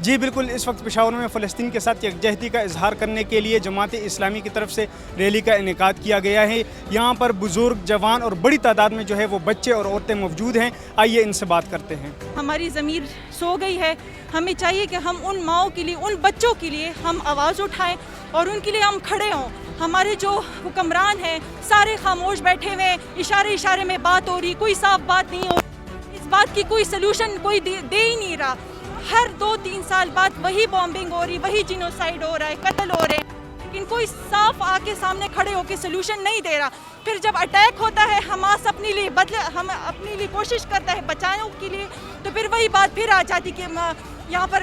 جی بالکل، اس وقت پشاور میں فلسطین کے ساتھ یکجہتی کا اظہار کرنے کے لیے جماعت اسلامی کی طرف سے ریلی کا انعقاد کیا گیا ہے۔ یہاں پر بزرگ، جوان اور بڑی تعداد میں جو ہے وہ بچے اور عورتیں موجود ہیں۔ آئیے ان سے بات کرتے ہیں۔ ہماری ضمیر سو گئی ہے، ہمیں چاہیے کہ ہم ان ماؤں کے لیے، ان بچوں کے لیے ہم آواز اٹھائیں اور ان کے لیے ہم کھڑے ہوں۔ ہمارے جو حکمران ہیں سارے خاموش بیٹھے ہوئے، اشارے میں بات ہو رہی، کوئی صاف بات نہیں ہو، اس بات کی کوئی سلوشن کوئی دے ہی نہیں رہا۔ ہر 2-3 سال بعد وہی بامبنگ ہو رہی، وہی جینوسائیڈ ہو رہا ہے، قتل ہو رہے ہیں، لیکن کوئی صاف آ کے سامنے کھڑے ہو کے سلوشن نہیں دے رہا۔ پھر جب اٹیک ہوتا ہے، حماس اپنے لیے ہم اپنے لیے کوشش کرتا ہے بچانے کے لیے، تو پھر وہی بات پھر آ جاتی کہ یہاں پر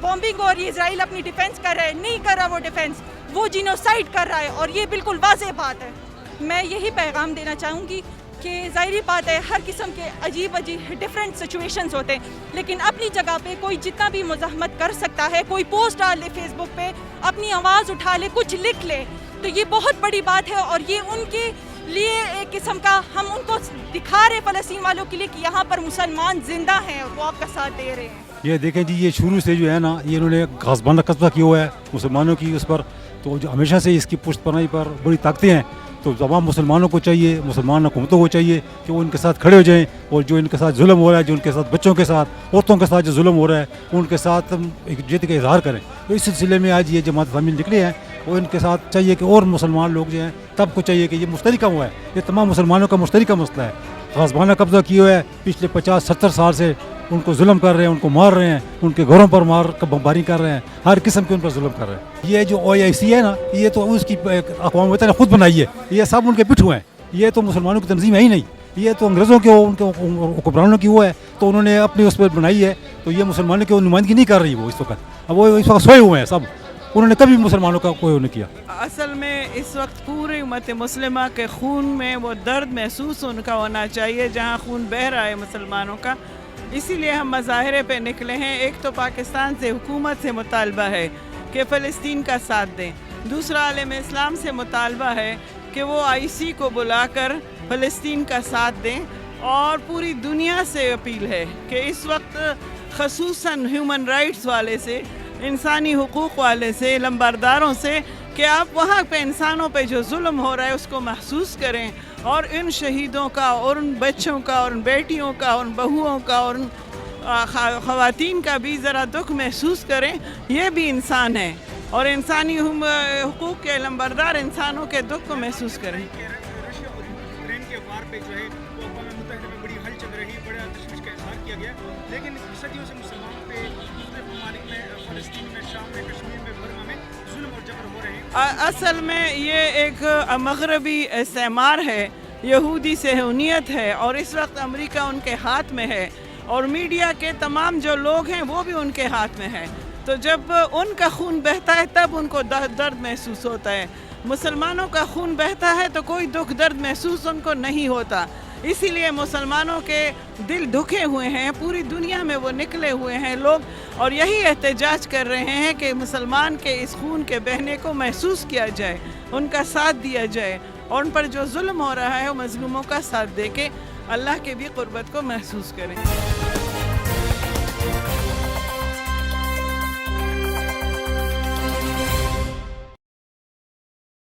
بامبنگ ہو رہی ہے، اسرائیل اپنی ڈیفینس کر رہا ہے، نہیں کر رہا وہ ڈیفینس، وہ جینوسائیڈ کر رہا ہے، اور یہ بالکل واضح بات ہے۔ میں یہی پیغام دینا چاہوں گی کہ ظاہری بات ہے ہر قسم کے عجیب ڈفرینٹ سچویشنز ہوتے ہیں، لیکن اپنی جگہ پہ کوئی جتنا بھی مزاحمت کر سکتا ہے، کوئی پوسٹ ڈال لے فیس بک پہ، اپنی آواز اٹھا لے، کچھ لکھ لے، تو یہ بہت بڑی بات ہے، اور یہ ان کے لیے ایک قسم کا ہم ان کو دکھا رہے فلسطین والوں کے لیے کہ یہاں پر مسلمان زندہ ہیں اور وہ آپ کا ساتھ دے رہے ہیں۔ یہ دیکھیں جی، یہ شروع سے جو ہے نا، یہ انہوں نے غصبانہ قبضہ کیا ہوا ہے مسلمانوں کی اس پر، تو جو ہمیشہ سے اس کی پشت پناہی پر بڑی طاقتیں ہیں، تو تمام مسلمانوں کو چاہیے، مسلمان حکومتوں کو چاہیے کہ وہ ان کے ساتھ کھڑے ہو جائیں، اور جو ان کے ساتھ ظلم ہو رہا ہے، جو ان کے ساتھ بچوں کے ساتھ، عورتوں کے ساتھ جو ظلم ہو رہا ہے، ان کے ساتھ یکجہتی کا اظہار کریں۔ تو اس سلسلے میں آج یہ جماعت اسلامی نکلے ہیں، اور ان کے ساتھ چاہیے کہ اور مسلمان لوگ جو ہیں تب کو چاہیے کہ یہ مشترکہ ہوا ہے، یہ تمام مسلمانوں کا مشترکہ مسئلہ ہے۔ غصبانہ قبضہ کیے ہوئے ہے، پچھلے 50-70 سال سے ان کو ظلم کر رہے ہیں، ان کو مار رہے ہیں، ان کے گھروں پر بمباری کر رہے ہیں، ہر قسم کے ان پر ظلم کر رہے ہیں۔ یہ جو OIC ہے نا، یہ تو اس کی اقوام متحدہ نے خود بنائی ہے، یہ سب ان کے پٹھو ہیں، یہ تو مسلمانوں کی تنظیم ہے ہی نہیں، یہ تو انگریزوں کے ان کے حکمرانوں کی وہ ہے، تو انہوں نے اپنی اس پر بنائی ہے، تو یہ مسلمانوں کی نمائندگی نہیں کر رہی وہ اس وقت، اب وہ اس وقت سوئے ہوئے ہیں سب، انہوں نے کبھی مسلمانوں کا کوئی نہیں کیا۔ اصل میں اس وقت پوری امت مسلمہ کے خون میں وہ درد محسوس ان کا ہونا چاہیے جہاں خون بہہ رہا ہے مسلمانوں کا، اسی لیے ہم مظاہرے پہ نکلے ہیں۔ ایک تو پاکستان سے حکومت سے مطالبہ ہے کہ فلسطین کا ساتھ دیں، دوسرا عالم اسلام سے مطالبہ ہے کہ وہ IC کو بلا کر فلسطین کا ساتھ دیں، اور پوری دنیا سے اپیل ہے کہ اس وقت خصوصاً ہیومن رائٹس والے سے، انسانی حقوق والے سے، لمبرداروں سے، کہ آپ وہاں پہ انسانوں پہ جو ظلم ہو رہا ہے اس کو محسوس کریں، اور ان شہیدوں کا، اور ان بچوں کا، اور ان بیٹیوں کا، اور ان بہوؤں کا، اور ان خواتین کا بھی ذرا دکھ محسوس کریں۔ یہ بھی انسان ہے، اور انسانی حقوق کے لمبردار انسانوں کے دکھ کو محسوس کریں۔ رشیا اور یوکرین کے وار پہ جو ہے وہ اقوام متحدہ میں بڑی ہلچل رہی، بڑا تشویش کا اظہار کیا گیا، لیکن صدیوں سے مسلمانوں پہ دوسرے ممالک میں، فلسطین میں، شام میں، کشمیر میں، برما میں ظلم اور جبر ہو رہے ہیں۔ اصل میں یہ ایک مغربی استعمار ہے، یہودی صہیونیت ہے، اور اس وقت امریکہ ان کے ہاتھ میں ہے، اور میڈیا کے تمام جو لوگ ہیں وہ بھی ان کے ہاتھ میں ہیں، تو جب ان کا خون بہتا ہے تب ان کو درد محسوس ہوتا ہے۔ مسلمانوں کا خون بہتا ہے تو کوئی دکھ درد محسوس ان کو نہیں ہوتا، اسی لیے مسلمانوں کے دل دکھے ہوئے ہیں، پوری دنیا میں وہ نکلے ہوئے ہیں لوگ، اور یہی احتجاج کر رہے ہیں کہ مسلمان کے اس خون کے بہنے کو محسوس کیا جائے، ان کا ساتھ دیا جائے، اور ان پر جو ظلم ہو رہا ہے وہ مظلوموں کا ساتھ دے کے اللہ کے بھی قربت کو محسوس کریں۔